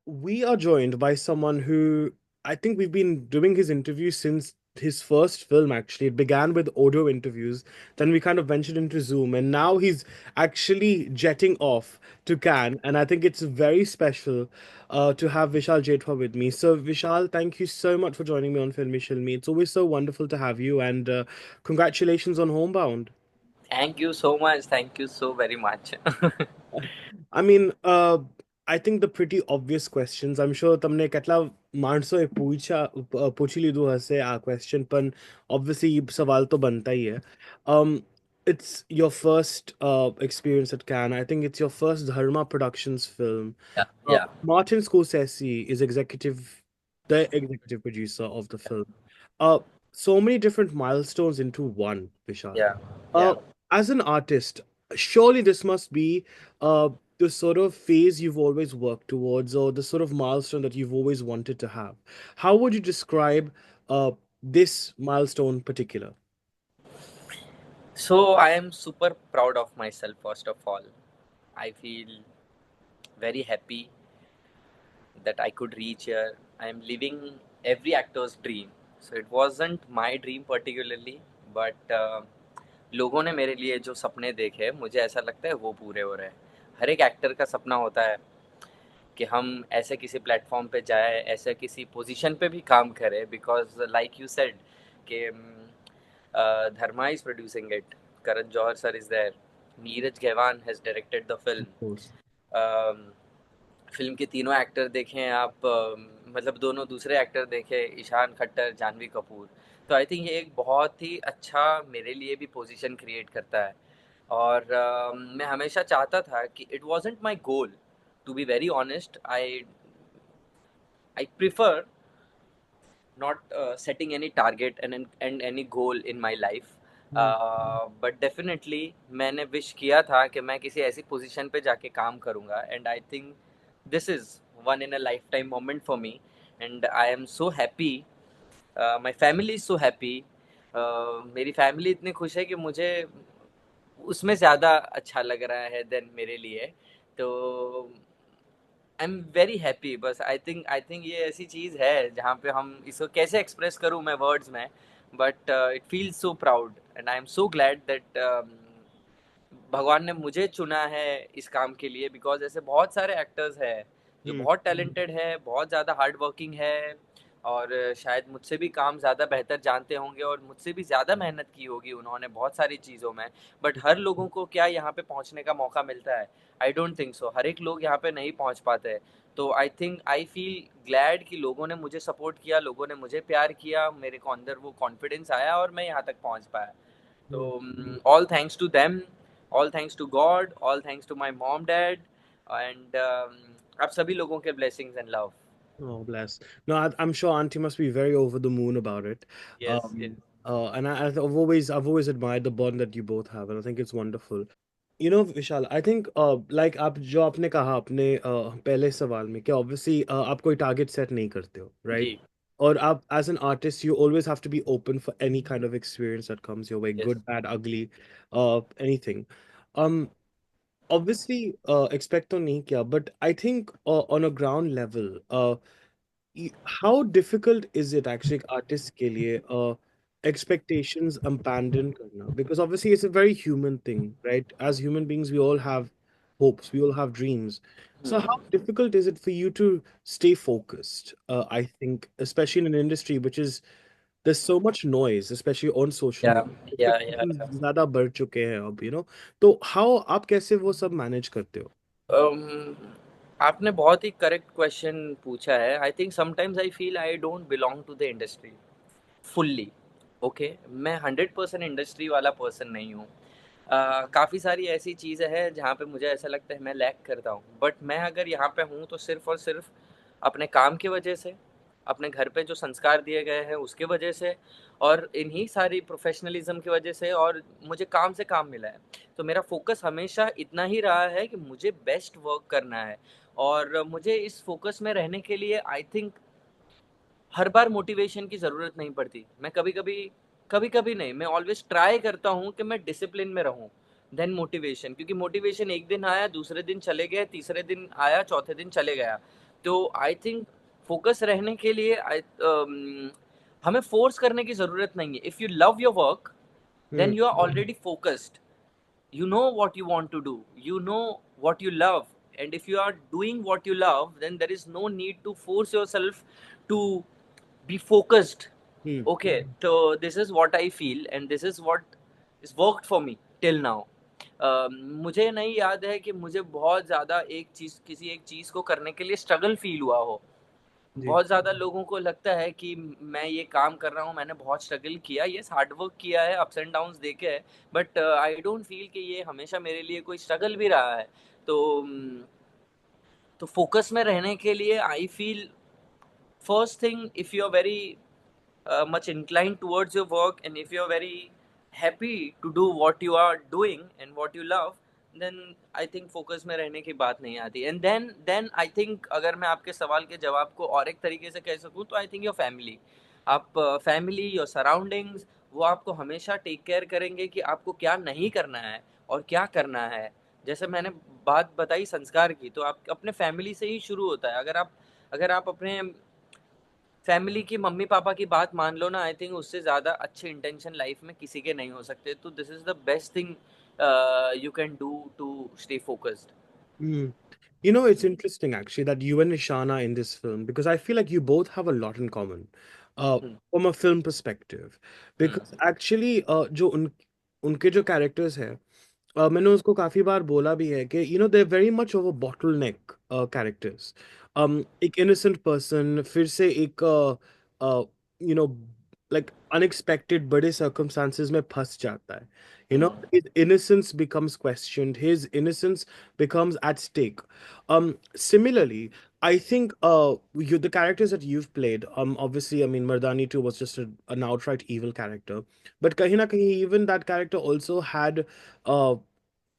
we are joined by someone who I think we've been doing his interviews since his first film, actually. It began with audio interviews, then we kind of ventured into Zoom, and now he's actually jetting off to Cannes. And I think it's very special to have Vishal Jethwa with me. So, Vishal, thank you so much for joining me on Filmy Shilmi. It's always so wonderful to have you, and congratulations on Homebound. Thank you so much. Thank you so very much. I mean, I think the pretty obvious questions. I'm sure તમને કેટલા માણસોએ પૂછી લીધું હશે આ question, પણ obviously સવાલ તો બનતા ही है. Um, it's your first experience at Cannes. I think it's your first Dharma Productions film. Yeah, yeah, Martin Scorsese is the executive producer of the film. Uh, so many different milestones into one, Vishal. yeah, Uh, yeah. as an artist, surely this must be uh, the sort of phase you've always worked towards, or the sort of milestone that you've always wanted to have. How would you describe this milestone in particular? So I am super proud of myself. First of all, I feel very happy that I could reach here. I am living every actor's dream. So it wasn't my dream particularly, but लोगों ने मेरे लिए जो सपने देखे मुझे ऐसा लगता है वो पूरे हो रहे हैं. हर एक एक्टर का सपना होता है कि हम ऐसे किसी प्लेटफॉर्म पे जाए, ऐसे किसी पोजीशन पे भी काम करें, बिकॉज लाइक यू सेड कि Dharma is producing it, Karan Johar sir is there, Neeraj Ghaywan has directed the Of film. course. Film के तीनों एक्टर देखें आप, मतलब दोनों दूसरे एक्टर देखें, ईशान खट्टर, जानवी कपूर. तो आई थिंक ये एक बहुत ही अच्छा मेरे लिए भी पोजीशन क्रिएट करता है. और मैं हमेशा चाहता था कि it wasn't my goal, to be very honest. I prefer not setting any target and any goal in my life. Hmm. But definitely मैंने विश किया था कि मैं किसी ऐसी पोजीशन पे जाके काम करूँगा, and I think this is one in a life time moment for me. And I am so happy, my family is so happy. मेरी फैमिली इतनी खुश है कि मुझे उसमें ज़्यादा अच्छा लग रहा है देन मेरे लिए. तो आई एम वेरी हैप्पी. बस आई थिंक ये ऐसी चीज़ है जहाँ पे हम इसको कैसे एक्सप्रेस करूँ मैं वर्ड्स में, but it feels so proud and I am so glad that भगवान ने मुझे चुना है इस काम के लिए. बिकॉज ऐसे बहुत सारे एक्टर्स हैं जो Hmm. बहुत टैलेंटेड है, बहुत ज़्यादा हार्ड वर्किंग है, और शायद मुझसे भी काम ज़्यादा बेहतर जानते होंगे और मुझसे भी ज़्यादा मेहनत की होगी उन्होंने बहुत सारी चीज़ों में. बट हर लोगों को क्या यहाँ पे पहुँचने का मौका मिलता है? I don't think so. हर एक लोग यहाँ पे नहीं पहुँच पाते. तो आई फील ग्लैड कि लोगों ने मुझे सपोर्ट किया, लोगों ने मुझे प्यार किया, मेरे को अंदर वो कॉन्फिडेंस आया और मैं यहाँ तक पहुँच पाया. Hmm. तो all thanks to them, all thanks to God, all thanks to my mom, dad, and आप सभी लोगों के blessings and love. Oh, bless. No, I'm sure Auntie must be very over the moon about it. Yes, yes. And I've always admired the bond that you both have, and I think it's wonderful. You know, Vishal, I think like आप जो आपने कहा अपने पहले सवाल में कि obviously आप कोई target set नहीं करते हो, right? जी. और आप as an artist, you always have to be open for any kind of experience that comes your way, Yes. good, bad, ugly, anything. Um, obviously, expect तो नहीं किया, but I think on a ground level, how difficult is it actually artists के लिए expectations abandon करना? Because obviously it's a very human thing, right? As human beings, we all have hopes, we all have dreams. So how difficult is it for you to stay focused? I think, especially in an industry which is there's so much noise, especially on social Yeah, media. yeah, yeah, Expectations yeah. ज़्यादा बढ़ चुके हैं अब, you know. तो how आप कैसे वो सब manage करते हो? Um, आपने बहुत ही करेक्ट क्वेश्चन पूछा है. I think sometimes I feel I don't belong to the industry fully. Okay, मैं 100% इंडस्ट्री वाला पर्सन नहीं हूँ. काफ़ी सारी ऐसी चीज़ें हैं जहाँ पे मुझे ऐसा लगता है मैं लैक करता हूँ, बट मैं अगर यहाँ पे हूँ तो सिर्फ और सिर्फ अपने काम की वजह से, अपने घर पे जो संस्कार दिए गए हैं उसके वजह से, और इन्हीं सारी प्रोफेशनलिज्म की वजह से, और मुझे काम से काम मिला है. तो मेरा फोकस हमेशा इतना ही रहा है कि मुझे बेस्ट वर्क करना है. और मुझे इस फोकस में रहने के लिए I think her bar motivation की ज़रूरत नहीं पड़ती. मैं कभी-कभी नहीं, मैं ऑलवेज़ ट्राई करता हूँ कि मैं डिसिप्लिन में रहूँ, देन मोटिवेशन. क्योंकि मोटिवेशन एक दिन आया, दूसरे दिन चले गए, तीसरे दिन आया, चौथे दिन चले गया. तो आई थिंक फोकस रहने के लिए हमें फोर्स करने की ज़रूरत नहीं है। If you love your work hmm. Then you are already focused. You know what you want to do, you know what you love, and if you are doing what you love, then there is no need to force yourself to be focused. Hmm. Okay, so this is what I feel and this is what is worked for me till now. मुझे नहीं याद है कि मुझे बहुत ज़्यादा एक चीज़ किसी एक चीज़ को करने के लिए स्ट्रगल फील हुआ हो। जी। बहुत ज़्यादा लोगों को लगता है कि मैं ये काम कर रहा हूँ, मैंने बहुत स्ट्रगल किया, येस हार्ड वर्क किया है, अप्स एंड डाउन्स देखे हैं, बट आई डोंट फील कि ये हमेशा मेरे लिए कोई स्ट्रगल भी रहा है। तो तो फोकस में रहने के लिए I feel first thing, if you're very much inclined towards your work and if you're very happy to do what you are doing and what you love, then I think focus में रहने की बात नहीं आती। and then I think अगर मैं आपके सवाल के जवाब को और एक तरीके से कह सकूँ तो I think your family, आप फैमिली, योर सराउंडिंग्स, वो आपको हमेशा टेक केयर करेंगे कि आपको क्या नहीं करना है और क्या करना है। जैसे मैंने बात बताई संस्कार की, तो आप अपने फैमिली से ही शुरू होता है। अगर आप अपने फैमिली की मम्मी पापा की बात मान लो ना, आई थिंक उससे ज़्यादा अच्छे इंटेंशन लाइफ में किसी के नहीं हो सकते। तो this is the best thing you can do to stay focused. Mm. You know, it's interesting actually that you and Ishana in this film, because I feel like you both have a lot in common, uh, hmm, from a film perspective. Because hmm, actually, जो उनके जो characters हैं, मैंने उसको काफी बार बोला भी है कि they're very much of a bottleneck characters. एक innocent person फिर से एक you know like unexpected बड़े circumstances में फंस जाता है. हम्म, His innocence becomes questioned. His innocence becomes at stake. Similarly, I think the characters that you've played, obviously, I mean, Mardani too was just an outright evil character, but kahin na kahin, even that character also had uh,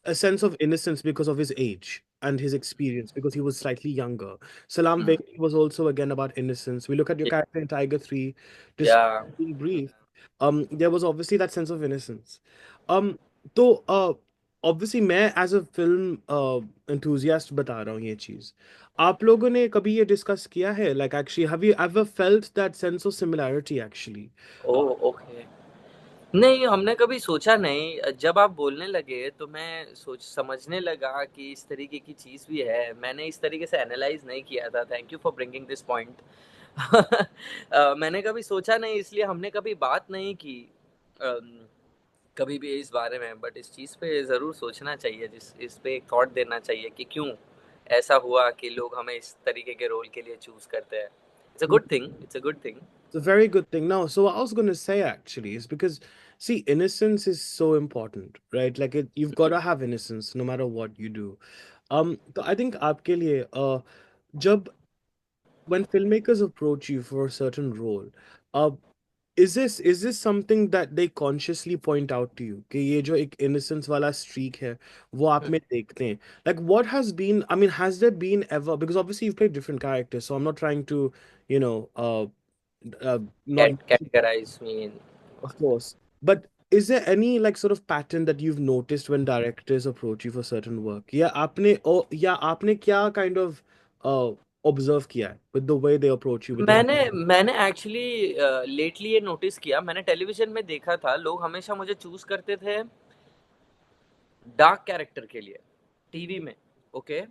a sense of innocence because of his age and his experience because he was slightly younger. Salam hmm, Venki was also again about innocence. We look at your character in Tiger 3, just या being brief, there was obviously that sense of innocence. Um, तो obviously मैं as a film enthusiast बता रहा हूँ ये चीज़. आप लोगों ने कभी ये डिस्कस किया है? Like actually, have you ever felt that sense of similarity actually? Oh okay. नहीं, हमने कभी सोचा नहीं। जब आप बोलने लगे तो मैं सोच समझने लगा कि इस तरीके की चीज़ भी है। मैंने इस तरीके से एनालाइज नहीं किया था। Thank you for bringing this point. मैंने कभी सोचा नहीं, इसलिए हमने कभी बात नहीं की अम, कभी भी इस बारे में। बट इस चीज़ पे ज़रूर सोचना चाहिए, इस पे एक थॉट देना चाहिए कि क्यों ऐसा हुआ कि लोग हमें इस तरीके के रोल के लिए चूज करते हैं। It's a good thing, it's a good thing. It's a very good thing. No, so what I was going to say actually is because, see, innocence is so important, right? Like you've got to have innocence no matter what you do. So I think आपके लिए जब when filmmakers approach you for a certain role, uh, is this something that they consciously point out to you कि ये जो एक innocence वाला streak है वो आप में देखते हैं? Like what has been, I mean, has there been ever, because obviously you've played different characters, so I'm not trying to, you know, not categorize mean. of course. But is there any like sort of pattern that you've noticed when directors approach you for certain work? या आपने क्या kind of observe किया है with the way they approach you with their मैंने मैंने actually lately ये notice किया। मैंने टेलीविजन में देखा था, लोग हमेशा मुझे चूज करते थे डार्क कैरेक्टर के लिए टीवी में। ओके,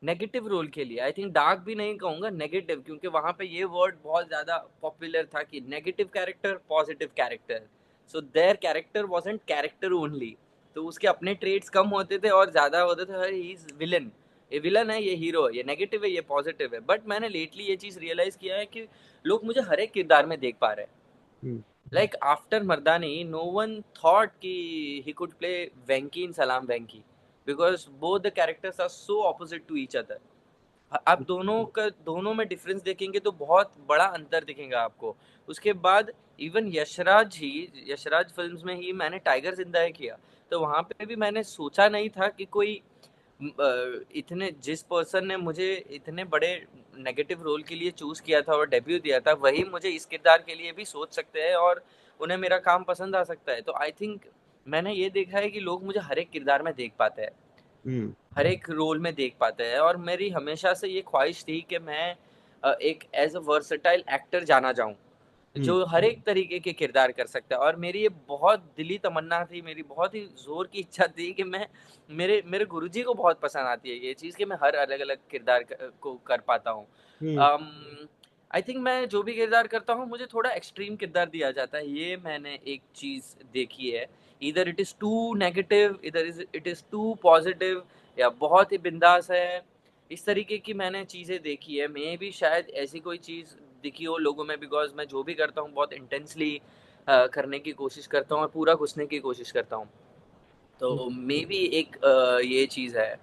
नेगेटिव रोल के लिए। आई थिंक डार्क भी नहीं कहूंगा, नेगेटिव, क्योंकि वहां पे ये वर्ड बहुत ज्यादा पॉपुलर था कि negative character, positive character. So their character wasn't character only. तो उसके अपने ट्रेड्स कम होते थे और ज्यादा होते थे, ही इज विलन, ये विलन है, ये हीरो है, ये नेगेटिव है, ये पॉजिटिव है। बट मैंने लेटली ये चीज रियलाइज किया है कि लोग मुझे हर एक किरदार में देख पा रहे हैं। Hmm. Like after Mardani, no one thought कि he could play Venki in Salam Venki because both the characters are so opposite to each other. आप दोनों में डिफरेंस देखेंगे तो बहुत बड़ा अंतर दिखेगा आपको। उसके बाद इवन यशराज फिल्म्स में ही मैंने टाइगर जिंदा है किया, तो वहां पे भी मैंने सोचा नहीं था कि कोई इतने जिस पर्सन ने मुझे इतने बड़े नेगेटिव रोल के लिए चूज किया था और डेब्यू दिया था, वही मुझे इस किरदार के लिए भी सोच सकते हैं और उन्हें मेरा काम पसंद आ सकता है। तो आई थिंक मैंने ये देखा है कि लोग मुझे हर एक किरदार में देख पाते हैं। हम्म। हर एक रोल में देख पाते हैं। और मेरी हमेशा से ये ख्वाहिश थी कि मैं एक एज अ वर्सेटाइल एक्टर जाना चाहूँ, हम्म। जो हर एक तरीके के किरदार कर सकता है। और मेरी ये बहुत दिली तमन्ना थी, मेरी बहुत ही ज़ोर की इच्छा थी कि मैं, मेरे मेरे गुरुजी को बहुत पसंद आती है ये चीज़ कि मैं हर अलग-अलग किरदार को कर पाता हूँ। हम्म। आई थिंक मैं जो भी किरदार करता हूँ मुझे थोड़ा एक्सट्रीम किरदार दिया जाता है, ये मैंने एक चीज़ देखी है। Either it is too negative, इधर इट इज़ टू पॉजिटिव, या बहुत ही बिंदास है। इस तरीके की मैंने चीज़ें देखी है। मे भी शायद ऐसी कोई चीज़ दिखी हो लोगों में, बिकॉज़ मैं जो भी करता हूँ बहुत इंटेंसली करने की कोशिश करता हूँ और पूरा घुसने की कोशिश करता हूँ। तो मे बी एक ये चीज़ है।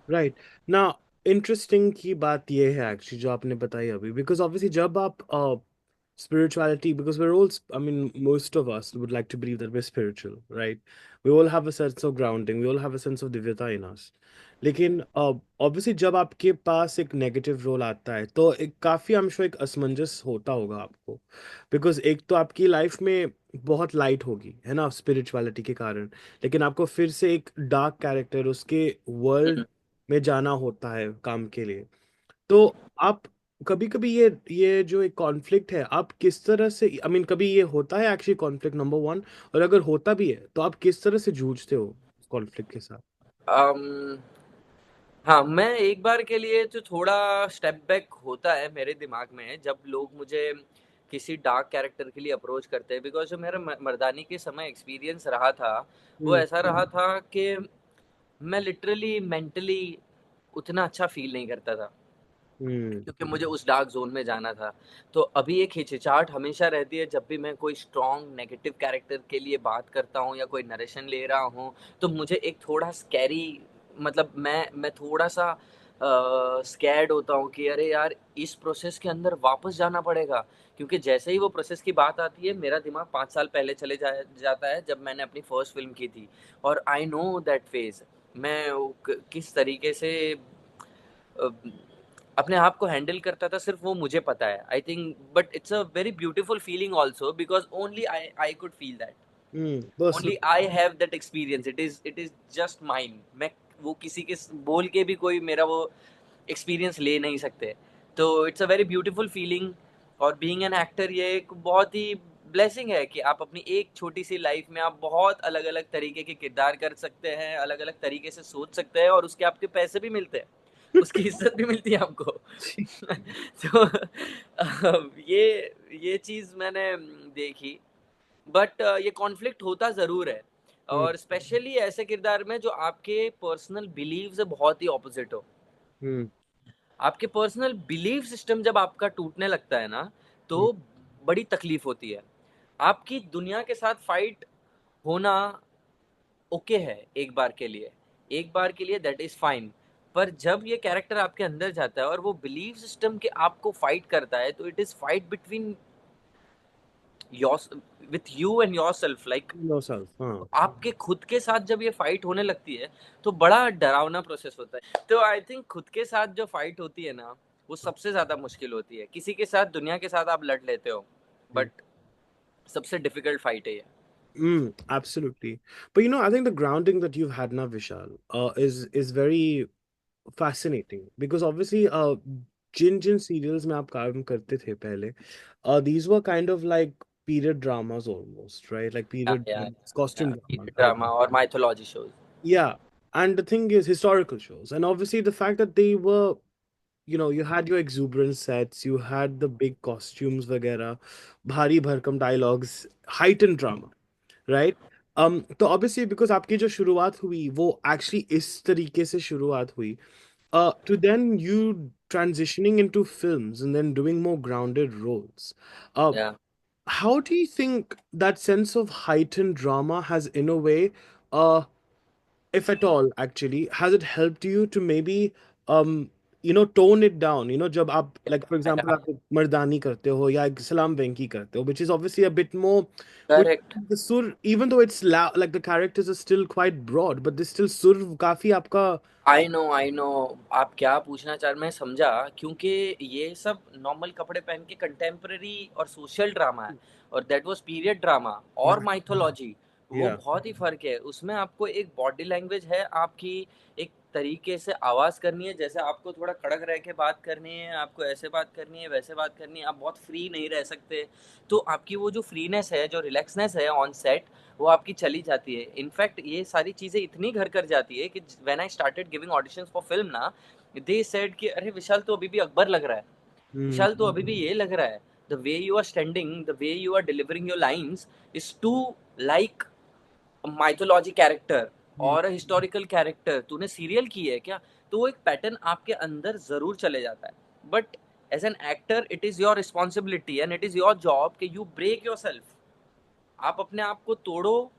राइट ना। इंटरेस्टिंग की बात ये है एक्चुअली जो आपने बताई अभी, बिकॉज ऑब्वियसली जब आप spirituality, because we're all I mean most of us would like to believe that we're spiritual, right? We all have a sense of grounding, we all have a sense of divyata in us. लेकिन obviously जब आपके पास एक negative role आता है तो एक काफी I'm sure एक असमंजस होता होगा आपको, बिकॉज एक तो आपकी लाइफ में बहुत लाइट होगी है ना स्पिरिचुअलिटी के कारण, लेकिन आपको फिर से एक डार्क कैरेक्टर उसके वर्ल्ड हुँ। में जाना होता है काम के लिए। तो आप कभी कभी ये जो एक कॉन्फ्लिक्ट है आप किस तरह से आई मीन कभी ये होता है एक्चुअली कॉन्फ्लिक्ट नंबर वन, और अगर होता भी है तो आप किस तरह से जूझते हो कॉन्फ्लिक्ट के साथ? अम, हाँ, मैं एक बार के लिए तो थोड़ा स्टेप बैक होता है मेरे दिमाग में जब लोग मुझे किसी डार्क कैरेक्टर के लिए अप्रोच करते हैं, बिकॉज़ जो मेरा मर्दानी के समय एक्सपीरियंस रहा था, वो हम्म। ऐसा रहा था कि मैं लिटरली मेंटली उतना अच्छा फ़ील नहीं करता था। हम्म। क्योंकि मुझे उस डार्क ज़ोन में जाना था। तो अभी एक हिचकिचाहट हमेशा रहती है जब भी मैं कोई स्ट्रॉन्ग नेगेटिव कैरेक्टर के लिए बात करता हूँ या कोई नरेशन ले रहा हूँ, तो मुझे एक थोड़ा स्कैरी, मतलब मैं थोड़ा-सा स्कैर्ड होता हूँ कि अरे यार! इस प्रोसेस के अंदर वापस जाना पड़ेगा। क्योंकि जैसे ही वो प्रोसेस की बात आती है, मेरा दिमाग 5 साल पहले चले जाता है जब मैंने अपनी फर्स्ट फ़िल्म की थी। और आई नो दैट फ़ेज़। मैं वो किस तरीके से अ, अपने आप को हैंडल करता था, सिर्फ वो मुझे पता है। I think but it's a very beautiful feeling also, because only I could feel that. Personal. Only I have that experience, it is just mine. मैं वो किसी के बोल के भी कोई मेरा वो एक्सपीरियंस ले नहीं सकते। तो it's a very beautiful feeling. और बीइंग एन एक्टर ये एक बहुत ही ब्लेसिंग है कि आप अपनी एक छोटी सी लाइफ में आप बहुत अलग अलग तरीके के किरदार कर सकते हैं, अलग अलग तरीके से सोच सकते हैं, और उसके आपके पैसे भी मिलते हैं, उसकी इज्जत भी मिलती है आपको। तो ये चीज़ मैंने देखी। बट ये कॉन्फ्लिक्ट होता ज़रूर है। हम्म। और स्पेशली ऐसे किरदार में जो आपके पर्सनल बिलीव से बहुत ही ऑपोजिट हो। हम्म। आपके पर्सनल बिलीफ सिस्टम जब आपका टूटने लगता है ना, हम्म। तो बड़ी तकलीफ होती है। आपकी दुनिया के साथ फाइट होना ओके है एक बार के लिए, एक बार के लिए दैट इज़ फाइन। पर जब ये कैरेक्टर आपके अंदर जाता है और वो बिलीफ सिस्टम के आपको फाइट करता है, तो it is fight between your with you and yourself, like yourself, हाँ। आपके खुद के साथ जब ये फाइट होने लगती है, तो बड़ा डरावना प्रोसेस होता है। तो आई थिंक खुद के साथ जो फाइट होती है ना, वो सबसे ज़्यादा मुश्किल होती है। किसी के साथ, दुनिया के साथ आप लड़ लेते हो, हम्म। बट सबसे डिफिकल्ट फाइट है ये। Absolutely. But I think the grounding that you've had now, Vishal, is very fascinating because obviously Jin serials में आप काम करते थे पहले, these were kind of like period dramas almost, right? Like period या costume dramas, right? Drama और mythology shows. Yeah. And the thing is historical shows. And obviously the fact that they were, you had your exuberant sets, you had the big costumes, वगैरह, भारी भरकम dialogues, heightened drama, right. तो obviously because आपकी जो शुरुआत हुई वो actually इस तरीके से शुरुआत हुई, to then you transitioning into films and then doing more grounded roles. uh, या how do you think that sense of heightened drama has in a way, uh, if at all actually, has it helped you to maybe tone it down, जब आप like for example आप एक मर्दानी करते हो या एक सलाम वेंकी करते हो, which is obviously a bit more, which correct. the sur, even though it's loud, like the characters are still quite broad, but this still sur काफी आपका। आई नो आप क्या पूछना चाह रहे, मैं समझा। क्योंकि ये सब नॉर्मल कपड़े पहन के कंटेम्पररी और सोशल ड्रामा है, और दैट वाज पीरियड ड्रामा और Exactly. माइथोलॉजी, वो Yeah. बहुत ही फ़र्क है। उसमें आपको एक बॉडी लैंग्वेज है, आपकी एक तरीके से आवाज़ करनी है, जैसे आपको थोड़ा कड़क रह के बात करनी है, आपको ऐसे बात करनी है, वैसे बात करनी है, आप बहुत फ्री नहीं रह सकते। तो आपकी वो जो फ्रीनेस है, जो रिलैक्सनेस है ऑन सेट, वो आपकी चली जाती है। इनफैक्ट ये सारी चीज़ें इतनी घर कर जाती है कि when I started giving auditions for film ना, दे सेड कि अरे विशाल तो अभी भी अकबर लग रहा है। Hmm. विशाल तो अभी भी ये लग रहा है। The way you are standing, the way you are delivering your lines is too like mythology character Hmm. और हिस्टोरिकल कैरेक्टर। तूने सीरियल की है क्या? तो वो एक पैटर्न आपके अंदर जरूर चले जाता है, but as an actor it is your responsibility and it is your job कि यू ब्रेक योर सेल्फ। आप अपने आप को तोड़ो।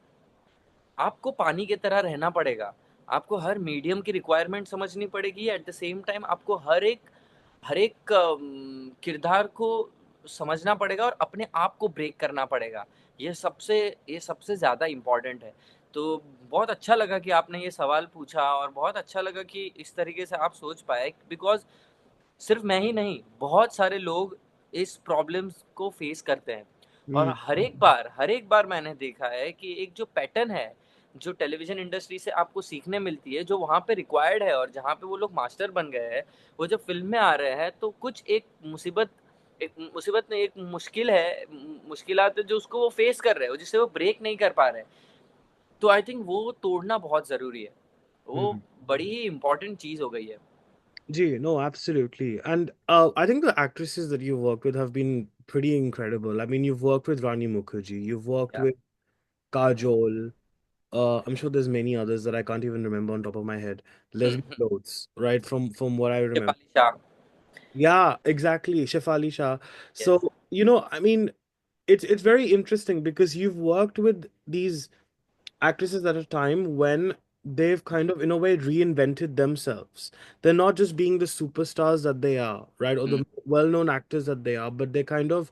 आपको पानी की तरह रहना पड़ेगा। आपको हर मीडियम की रिक्वायरमेंट समझनी पड़ेगी। एट द सेम टाइम आपको हर एक किरदार को समझना पड़ेगा और अपने आप को ब्रेक करना पड़ेगा। ये सबसे ज़्यादा इम्पोर्टेंट है। तो बहुत अच्छा लगा कि आपने ये सवाल पूछा और बहुत अच्छा लगा कि इस तरीके से आप सोच पाए, बिकॉज़ सिर्फ मैं ही नहीं, बहुत सारे लोग इस प्रॉब्लम्स को फेस करते हैं। और Hmm. हर एक बार मैंने देखा है कि एक जो पैटर्न है, जो टेलीविज़न इंडस्ट्री से आपको सीखने मिलती है, जो वहाँ पे रिक्वायर्ड है और जहाँ पे वो लोग मास्टर बन गए हैं, वो जब फ़िल्म में आ रहे हैं तो कुछ एक मुसीबत नहीं, एक मुश्किल है, मुश्किलात है जो उसको वो फेस कर रहे हो, जिससे वो ब्रेक नहीं कर पा रहे हैं। तो आई थिंक वो तोड़ना बहुत ज़रूरी है। वो Hmm. बड़ी ही इम्पोर्टेंट चीज़ हो गई है। Gee, no, absolutely. And I think the actresses that you work with have been pretty incredible. I mean, you've worked with Rani Mukherjee, you've worked या with Kajol. I'm sure there's many others that I can't even remember on top of my head. Hmm, Leslie hmm. Rhodes, right? From what I remember. Shefali Shah. Yeah, exactly. Shefali Shah. Yes. So, I mean, it's very interesting because you've worked with these actresses at a time when they've kind of in a way reinvented themselves. They're not just being the superstars that they are, right, or hmm, the well-known actors that they are, but they're kind of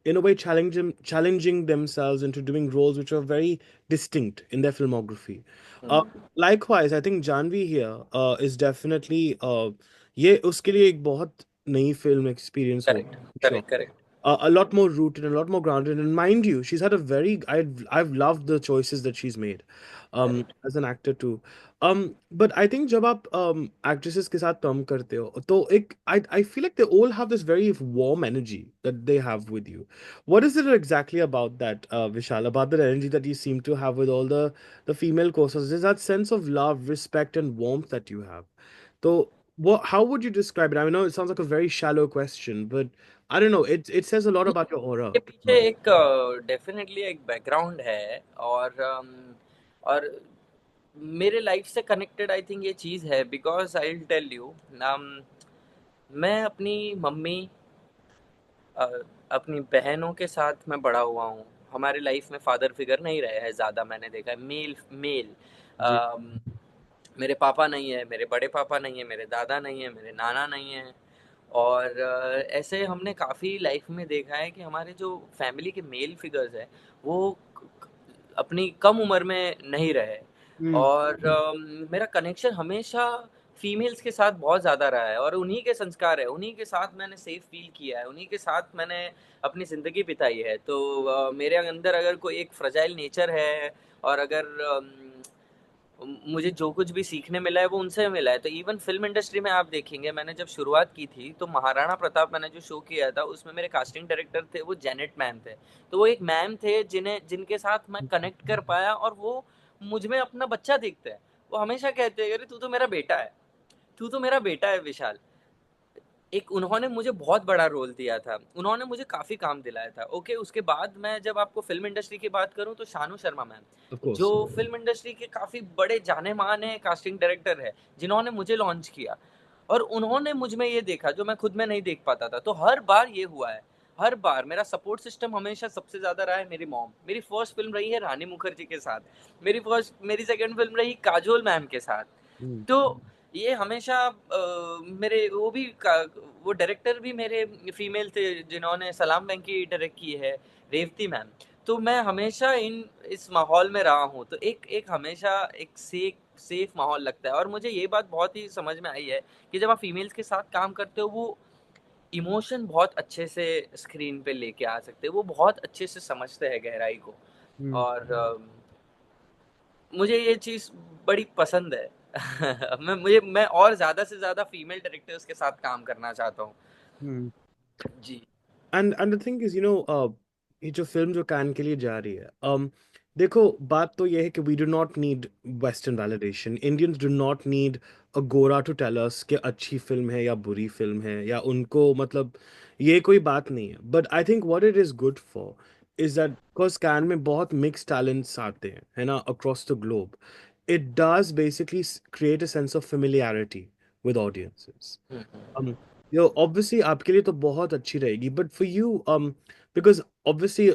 in a way challenging themselves into doing roles which are very distinct in their filmography. uh, hmm. Likewise, I think Janvi here is definitely ये उसके लिए एक बहुत नई film experience correct, होगा, correct, correct, a lot more rooted, a lot more grounded. And mind you, she's had a very I've loved the choices that she's made, correct. as an actor too. But I think जब आप actresses के साथ काम करते हो, तो एक I feel like they all have this very warm energy that they have with you. What is it exactly about that, Vishal, about that energy that you seem to have with all the female co-stars? There's that sense of love, respect, and warmth that you have. So, how would you describe it? I know it sounds like a very shallow question, but I don't know. It says a lot about your aura. इसके पीछे एक definitely एक background है, और मेरे life से connected I think ये चीज़ है, because I will tell you. मैं अपनी मम्मी, अ, अपनी बहनों के साथ मैं बड़ा हुआ हूँ। हमारे लाइफ़ में फ़ादर फिगर नहीं रहे हैं ज़्यादा, मैंने देखा है मेल मेल। जी। अम, मेरे पापा नहीं है, मेरे बड़े पापा नहीं है, मेरे दादा नहीं है, मेरे नाना नहीं है। और ऐसे हमने काफ़ी लाइफ में देखा है कि हमारे जो फैमिली के मेल फिगर्स हैं, वो अपनी कम उम्र में नहीं रहे। हम्म। और मेरा कनेक्शन हमेशा फीमेल्स के साथ बहुत ज़्यादा रहा है, और उन्हीं के संस्कार है, उन्हीं के साथ मैंने सेफ फील किया है, उन्हीं के साथ मैंने अपनी ज़िंदगी बिताई है। तो मेरे अंदर अगर कोई एक फ्रजाइल नेचर है, और अगर मुझे जो कुछ भी सीखने मिला है वो उनसे मिला है। तो इवन फ़िल्म इंडस्ट्री में आप देखेंगे, मैंने जब शुरुआत की थी तो महाराणा प्रताप मैंने जो शो किया था उसमें मेरे कास्टिंग डायरेक्टर थे, वो जेनेट मैम थे। तो वो एक मैम थे जिनके साथ मैं कनेक्ट कर पाया, और वो मुझ में अपना बच्चा देखते हैं। वो हमेशा कहते हैं, अरे तू तो मेरा बेटा है, तू तो मेरा बेटा है विशाल। एक उन्होंने मुझे बहुत बड़ा रोल दिया था, उन्होंने मुझे काफ़ी काम दिलाया था। ओके, उसके बाद मैं जब आपको फ़िल्म इंडस्ट्री की बात करूँ तो शानू शर्मा मैम, Of जो course. फ़िल्म इंडस्ट्री के काफ़ी बड़े जाने-माने कास्टिंग डायरेक्टर हैं, जिन्होंने मुझे लॉन्च किया। और उन्होंने मुझ में ये देखा जो मैं खुद में नहीं देख पाता था। तो हर बार ये हुआ है, हर बार मेरा सपोर्ट सिस्टम हमेशा सबसे ज़्यादा रहा है मेरी मॉम। मेरी फर्स्ट फ़िल्म रही है रानी मुखर्जी के साथ, मेरी सेकंड फ़िल्म रही काजोल मैम के साथ। Mm. तो ये हमेशा मेरे वो डायरेक्टर भी मेरे फीमेल थे, जिन्होंने सलाम वेंकी डायरेक्ट की है, रेवती मैम। तो मैं हमेशा इन इस माहौल में रहा हूँ, तो एक एक हमेशा एक सेफ माहौल लगता है। और मुझे ये बात बहुत ही समझ में आई है कि जब आप फीमेल्स के साथ काम करते हो, वो इमोशन बहुत अच्छे से स्क्रीन पे लेके आ सकते हैं, वो बहुत अच्छे से समझते हैं गहराई को। Mm. और मुझे ये चीज़ बड़ी पसंद है। मैं और ज़्यादा से ज़्यादा फीमेल डायरेक्टर्स के साथ काम करना चाहता हूँ। हम्म। जी। एंड द थिंग इज ये जो फिल्म जो कान के लिए जा रही है, देखो बात तो ये है कि we do not need western validation, Indians do not need a गोरा टू टेल अस कि अच्छी फिल्म है या बुरी फिल्म है, या उनको मतलब ये कोई बात नहीं है। But I think what it is good for is that because can में बहुत मिक्स टैलेंट्स आते हैं, है ना, across the globe, it does basically create a sense of familiarity with audiences. Hmm, um obviously आपके लिए तो बहुत अच्छी रहेगी, but for you, because obviously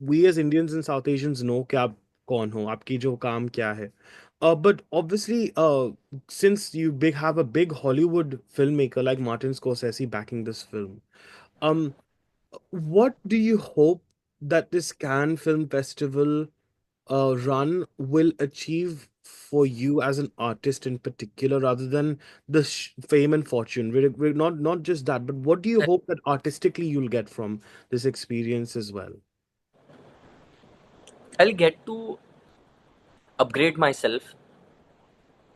we as Indians and South Asians know कि आप कौन हो, आपकी जो काम क्या है, but obviously since you have a big Hollywood filmmaker like Martin Scorsese backing this film, um what do you hope that this Cannes Film Festival run will achieve for you as an artist in particular, rather than the fame and fortune? We're not just that, but what do you hmm. hope that artistically you'll get from this experience as well? I will get to upgrade myself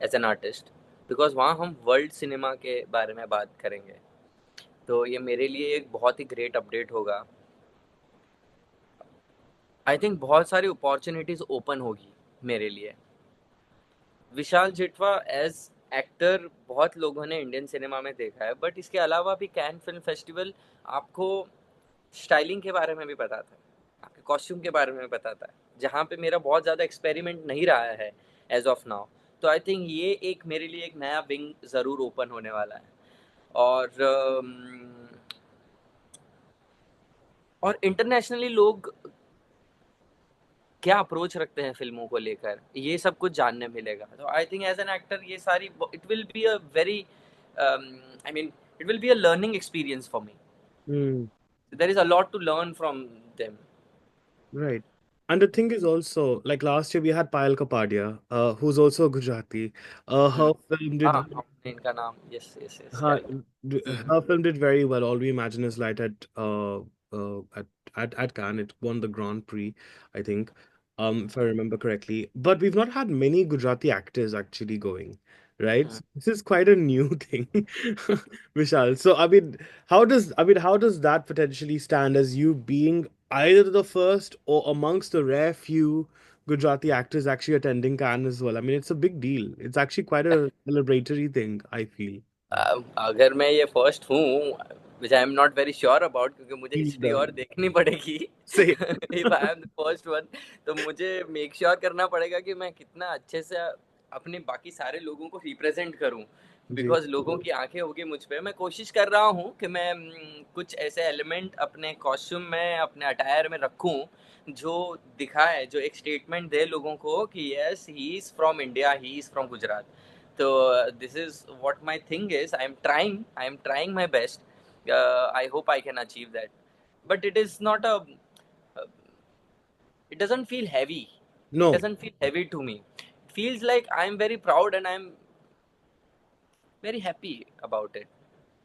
as an artist, because वहाँ हम world cinema के बारे में बात करेंगे, तो ये मेरे लिए एक बहुत ही ग्रेट अपडेट होगा। आई थिंक बहुत सारी अपॉर्चुनिटीज ओपन होगी मेरे लिए। विशाल जिटवा एज एक्टर बहुत लोगों ने इंडियन सिनेमा में देखा है, बट इसके अलावा भी कैन फिल्म फेस्टिवल आपको स्टाइलिंग के बारे में भी बताता है, आपके कॉस्ट्यूम के बारे में भी बताता है, जहाँ पे मेरा बहुत ज़्यादा एक्सपेरिमेंट नहीं रहा है एज ऑफ नाउ। तो आई थिंक ये एक मेरे लिए एक नया विंग ज़रूर ओपन होने वाला है। और और इंटरनेशनली लोग क्या अप्रोच रखते हैं फिल्मों को लेकर, ये सब कुछ जानने मिलेगा। तो I think as an actor ये सारी it will be a very I mean it will be a learning experience for me. Hmm. There is a lot to learn from them. Right. And the thing is also, like last year we had Payal Kapadia, who's also a Gujarati. Her film हाँ, did आपने इनका नाम, yes yes yes, her, correct. her film did very well. All We Imagine Is Light at at Cannes. It won the Grand Prix, I think, if I remember correctly. But we've not had many Gujarati actors actually going, right? So this is quite a new thing, Vishal. So how does that potentially stand as you being either the first or amongst the rare few Gujarati actors actually attending Cannes as well? I mean, it's a big deal. It's actually quite a celebratory thing, I feel. अगर मैं ये first हूँ, which I am not very sure about, क्योंकि मुझे Me history neither. और देखनी पड़ेगी। Same. If I am the first one, तो मुझे मेक श्योर करना पड़ेगा कि मैं कितना अच्छे से अपने बाकी सारे लोगों को रिप्रेजेंट करूँ, जी. बिकॉज लोगों की आंखें होगी मुझ पे। मैं कोशिश कर रहा हूँ कि मैं कुछ ऐसे एलिमेंट अपने कॉस्ट्यूम में, अपने अटायर में रखूँ जो दिखाए, जो एक स्टेटमेंट दे लोगों को कि yes he is from India, he is from Gujarat. So this is what my thing is. I am trying my best. I hope I can achieve that, but it is not a it doesn't feel heavy. It No, doesn't feel heavy to me. It feels like I'm very proud and I'm very happy about it.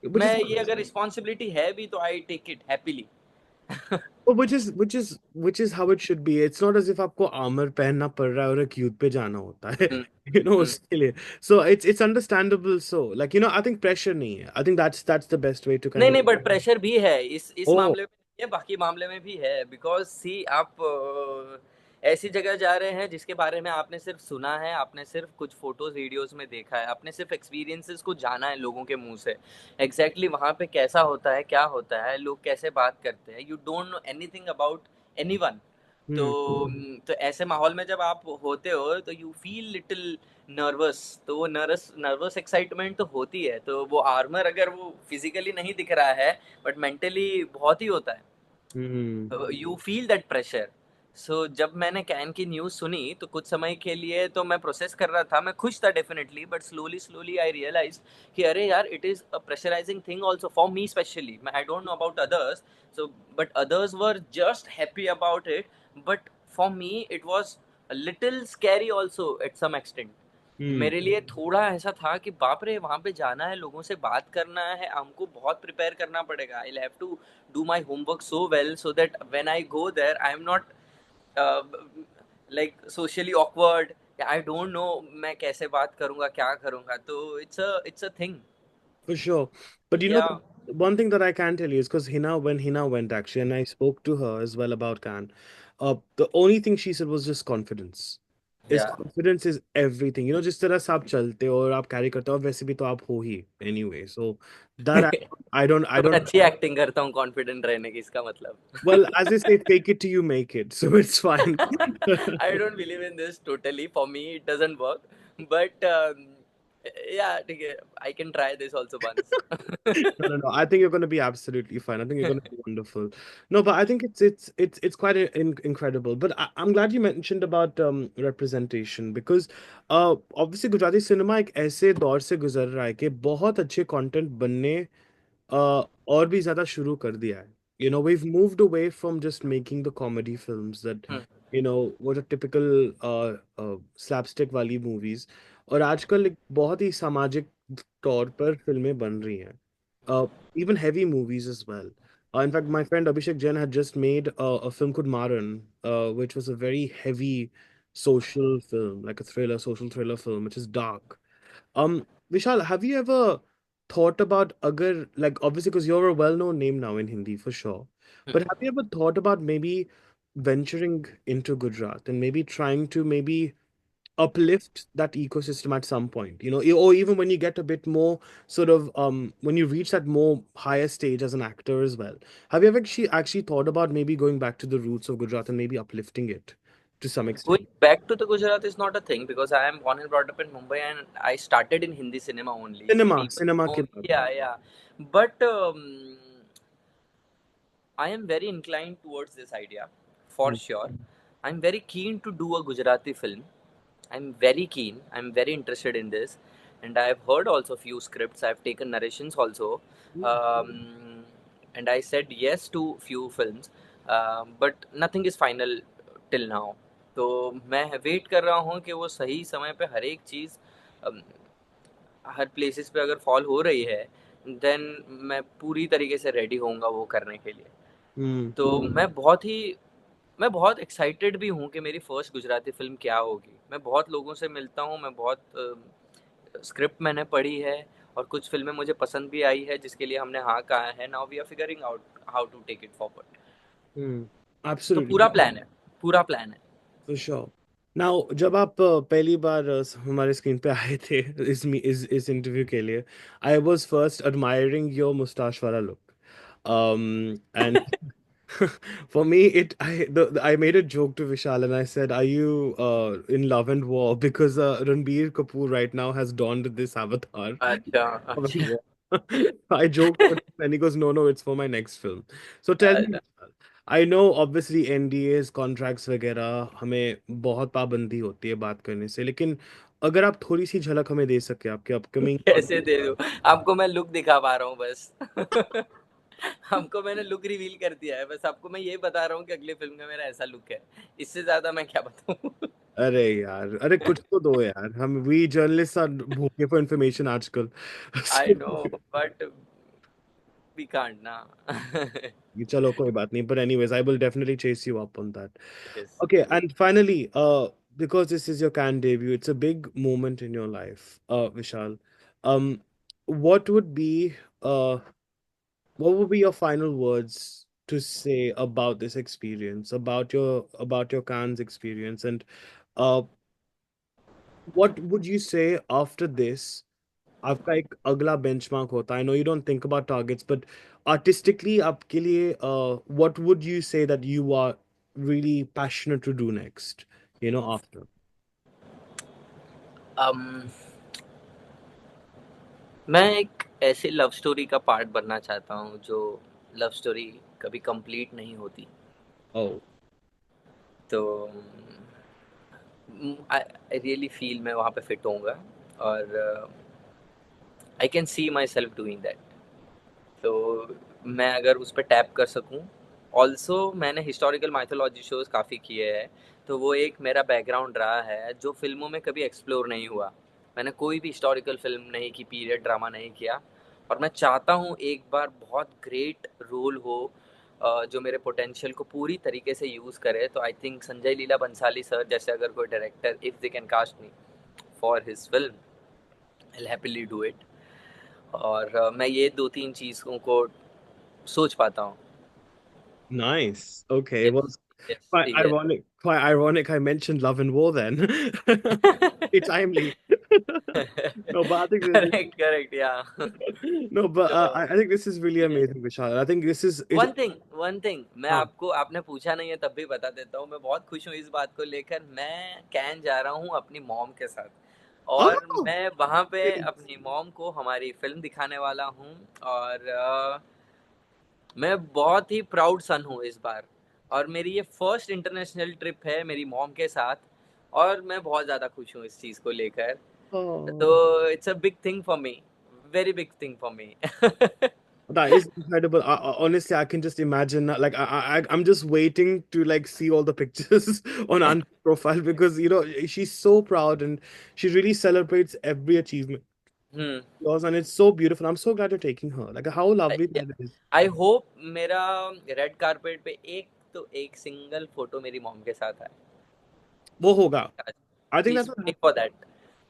which is मैं ये अगर responsibility है भी तो I take it happily. which is how it should be. It's not as if आपको armor पहनना पड़ रहा है और एक युद्ध पे जाना होता है, हम्म, हम्म। उसके लिए. So it's understandable. So like I think pressure नहीं है. I think that's the best way to नहीं kind of. नहीं, बट प्रेशर भी है इस Oh. मामले में नहीं है, बाकी मामले में भी है। बिकॉज सी आप ऐसी जगह जा रहे हैं जिसके बारे में आपने सिर्फ सुना है, आपने सिर्फ कुछ फोटोज वीडियोस में देखा है, आपने सिर्फ एक्सपीरियंसेस को जाना है लोगों के मुंह से। एग्जैक्टली वहाँ पे कैसा होता है, क्या होता है, लोग कैसे बात करते हैं, you don't know anything about anyone. तो Hmm. तो ऐसे माहौल में जब आप होते हो तो यू फील लिटिल नर्वस। तो वो नर्वस एक्साइटमेंट तो होती है। तो वो आर्मर अगर वो फिजिकली नहीं दिख रहा है, बट मेंटली बहुत ही होता Hmm. है। You feel that pressure. So जब मैंने कैन की न्यूज़ सुनी तो कुछ समय के लिए तो मैं प्रोसेस कर रहा था, मैं खुश था definitely, but slowly slowly I realize कि अरे यार, it is a pressurizing thing also for me specially. I don't know about others, so but others were just happy about it, but for me it was little scary also at some extent. Hmm. मेरे लिए थोड़ा ऐसा था कि बाप रे, वहाँ पे जाना है, लोगों से बात करना है, हमको बहुत प्रिपेयर करना पड़ेगा। I have to do my homework so well so that when I go there I am not like socially awkward, I don't know मैं कैसे बात करूंगा, क्या करूंगा, तो it's a thing. For sure. But you know, या one thing that I can tell you is because Hina, when Hina went actually, and I spoke to her as well about Can, the only thing she said was just confidence. Is या confidence is everything. You know, जिस तरह से आप चलते हो और आप carry करते हो वैसे भी तो आप हो ही anyway. So that I तो मैं don't. अच्छी एक्टिंग करता हूँ कॉन्फिडेंट रहने की, इसका मतलब। Well, as they say, fake it till you make it. So it's fine. I don't believe in this totally. For me, it doesn't work. But yeah, ठीक है, I can try this also once. No, no, no. I think you're going to be absolutely fine. I think you're going to be wonderful. No, but I think it's quite incredible. But I'm glad you mentioned about representation because obviously Gujarati cinema एक ऐसे दौर से गुजर रहा है कि बहुत अच्छे कंटेंट बनने और भी ज्यादा शुरू कर दिया है. You know, we've moved away from just making the comedy films that, Hmm. you know, what are typical slapstick वाली movies. और आजकल एक बहुत ही सामाजिक तौर पर फिल्में बन रही हैं. Even heavy movies as well. In fact, my friend Abhishek Jain had just made a film called Maran, which was a very heavy social film, like a thriller, social thriller film, which is dark. Vishal, have you ever thought about agar, like obviously because you're a well-known name now in Hindi for sure, but have you ever thought about maybe venturing into Gujarat and maybe trying to maybe uplift that ecosystem at some point, you know, or even when you get a bit more sort of when you reach that more higher stage as an actor as well. Have you ever actually thought about maybe going back to the roots of Gujarat and maybe uplifting it to some extent? Going back to the Gujarat is not a thing because I am born and brought up in Mumbai and I started in Hindi cinema only. People Cinema know ke me, baat. yeah, yeah. But I am very inclined towards this idea, for Hmm. sure. I'm very keen to do a Gujarati film. I'm very keen. I'm very interested in this, and I've heard also few scripts. I've taken narrations also, Hmm. um, and I said yes to few films, but nothing is final till now. तो मैं wait कर रहा हूँ कि वो सही समय पे हर एक चीज़ हर प्लेसेस पे अगर फॉल हो रही है, देन मैं पूरी तरीके से रेडी होऊंगा वो करने के लिए। Hmm. तो मैं बहुत एक्साइटेड भी हूँ कि मेरी फर्स्ट गुजराती फ़िल्म क्या होगी। मैं बहुत लोगों से मिलता हूँ, मैं बहुत स्क्रिप्ट मैंने पढ़ी है और कुछ फ़िल्में मुझे पसंद भी आई है जिसके लिए हमने हाँ कहा है। Now we are figuring out how to take it forward. Hmm. तो Absolutely. पूरा प्लान है, पूरा प्लान है। For sure. Now, जब आप पहली बार हमारे स्क्रीन पे आए थे इस इंटरव्यू के लिए, I was first admiring your mustache वाला look. And for me, I made a joke to Vishal and I said, "Are you in love and war?" Because Ranbir Kapoor right now has donned this avatar. अच्छा, Love and अच्छा, war. I joked with him and he goes, "No, no, it's for my next film." So tell me, अच्छा। I know obviously NDAs, contracts वगैरह हमें बहुत पाबंदी होती है बात करने से, लेकिन अगर आप थोड़ी सी झलक हमें दे सके आपके अपकमिंग कैसे दे दूँ? आपको मैं लुक दिखा पा रहा हूँ बस। आपको मैंने लुक रिवील कर दिया है, बस आपको मैं ये बता रहा हूँ कि अगली फ़िल्म में मेरा ऐसा लुक है। इससे ज़्यादा मैं क्या बताऊँ? अरे यार, अरे कुछ तो दो यार, हम वी जर्नलिस्ट आर भूखे फॉर इन्फॉर्मेशन आजकल. I So, no but we can't ना। चलो कोई बात नहीं, but anyways I will definitely chase you up on that. Yes. Okay, and finally, because this is your Cannes debut, it's a big moment in your life, Vishal. um what would be uh what would be your final words to say about this experience, about your Cannes experience, and uh what would you say after this? आपका एक अगला benchmark होता है. I know you don't think about targets, but artistically आपके लिए what would you say that you are really passionate to do next, you know, after? um, मैं एक ऐसी लव स्टोरी का पार्ट बनना चाहता हूँ जो लव स्टोरी कभी कंप्लीट नहीं होती। Oh. तो आई रियली फील मैं वहाँ पे फिट होऊंगा और I can see my self doing that. तो मैं अगर उस पर टैप कर सकूं, ऑल्सो मैंने हिस्टोरिकल माइथोलॉजी शोज काफ़ी किए हैं, तो वो एक मेरा बैकग्राउंड रहा है जो फिल्मों में कभी एक्सप्लोर नहीं हुआ। मैंने कोई भी हिस्टोरिकल फिल्म नहीं की, पीरियड ड्रामा नहीं किया, और मैं चाहता हूँ एक बार बहुत ग्रेट रोल हो जो मेरे पोटेंशियल को पूरी तरीके से यूज़ करे, तो I think Sanjay Leela Bhansali sir जैसे अगर कोई director, if they can cast me for his film, I will happily do it. और मैं ये 2-3 चीज़ों को सोच पाता हूँ। Nice. Okay. Well, yes, yes, quite yes. ironic. Quite ironic. I mentioned Love and War then. It's timely. No, but I think this is correct, correct, या। no, but तो I think this is really ये amazing, Vishal. I think this is it. One thing मैं हाँ. आपको, आपने पूछा नहीं है तब भी बता देता हूँ, मैं बहुत खुश हूँ इस बात को लेकर। मैं कैन जा रहा हूँ अपनी मॉम के साथ, और Oh, मैं वहाँ पे great. अपनी मॉम को हमारी फिल्म दिखाने वाला हूँ। और मैं बहुत ही प्राउड सन हूँ इस बार, और मेरी ये फर्स्ट इंटरनेशनल ट्रिप है मेरी मॉम के साथ, और मैं बहुत ज़्यादा खुश हूँ इस चीज़ को लेकर। Oh, तो it's a big thing for me, very big thing for me. that is incredible. Honestly, I can just imagine. Like, I'm just waiting to like see all the pictures on Aunt's profile because she's so proud and she really celebrates every achievement hmm. yours, and it's so beautiful. I'm so glad you're taking her. Like, how lovely that is. I hope मेरा red carpet पे एक तो एक single photo मेरी mom के साथ है। वो होगा. I think please that will pray happen. For that.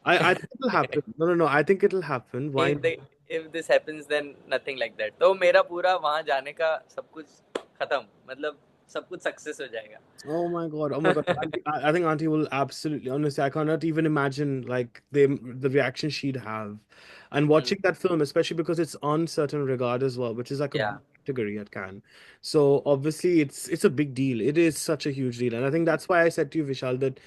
I think it'll happen. No, no, no. I think it'll happen. Why if not? They if this happens then nothing like that, तो मेरा पूरा वहां जाने का सब कुछ खत्म, मतलब सब कुछ सक्सेस हो जाएगा। Oh my God. Oh my God. I think Auntie will absolutely, honestly, I cannot even imagine like the reaction she'd have. And watching that film, especially because it's on certain regard as well, which is like a या big category at Cannes. So obviously it's a big deal. It is such a huge deal. And I think that's why I said to you, Vishal, that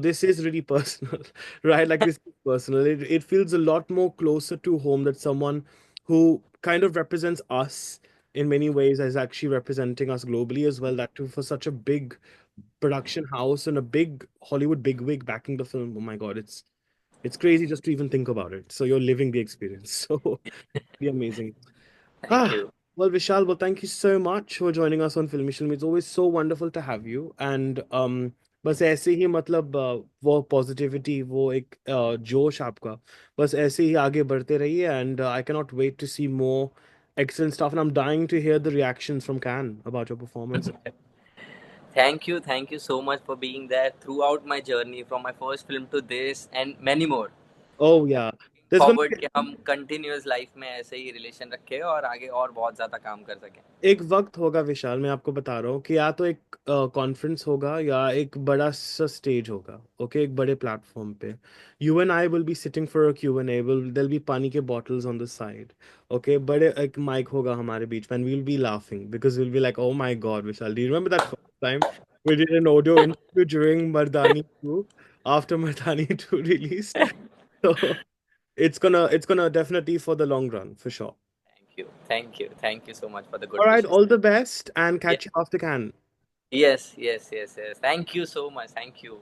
this is really personal, right? Like this is personal. It feels a lot more closer to home that someone who kind of represents us in many ways is actually representing us globally as well. That too for such a big production house and a big Hollywood bigwig backing the film. Oh my God, it's crazy just to even think about it. So you're living the experience. So be amazing. Thank Ah, you. well, Vishal, well, thank you so much for joining us on Filmy Film. It's always so wonderful to have you. And बस ऐसे ही मतलब वो positivity वो एक जोश आपका बस ऐसे ही आगे बढ़ते रहिए and I cannot wait to see more excellent stuff and I'm dying to hear the reactions from Cannes about your performance. Thank you so much for being there throughout my journey, from my first film to this and many more. Oh yeah, there's gonna forward be कि हम continuous life में ऐसे ही relation रखें और आगे और बहुत ज़्यादा काम कर सकें। एक वक्त होगा विशाल मैं आपको बता रहा हूँ कि या तो एक कॉन्फ्रेंस होगा या एक बड़ा सा स्टेज होगा ओके एक बड़े प्लेटफॉर्म पे you and I will be sitting for a Q and A will there be पानी के bottles on the side okay बड़े एक माइक होगा हमारे बीच में we will be laughing because will be like oh my god Vishal do you remember that first time we did an audio interview during Mardani 2 after Mardani 2 released so it's gonna definitely for the long run for sure. Thank you so much for the All good right, wishes. all the best and yes, catch you after Cannes. Yes, yes, yes, yes, thank you so much, thank you.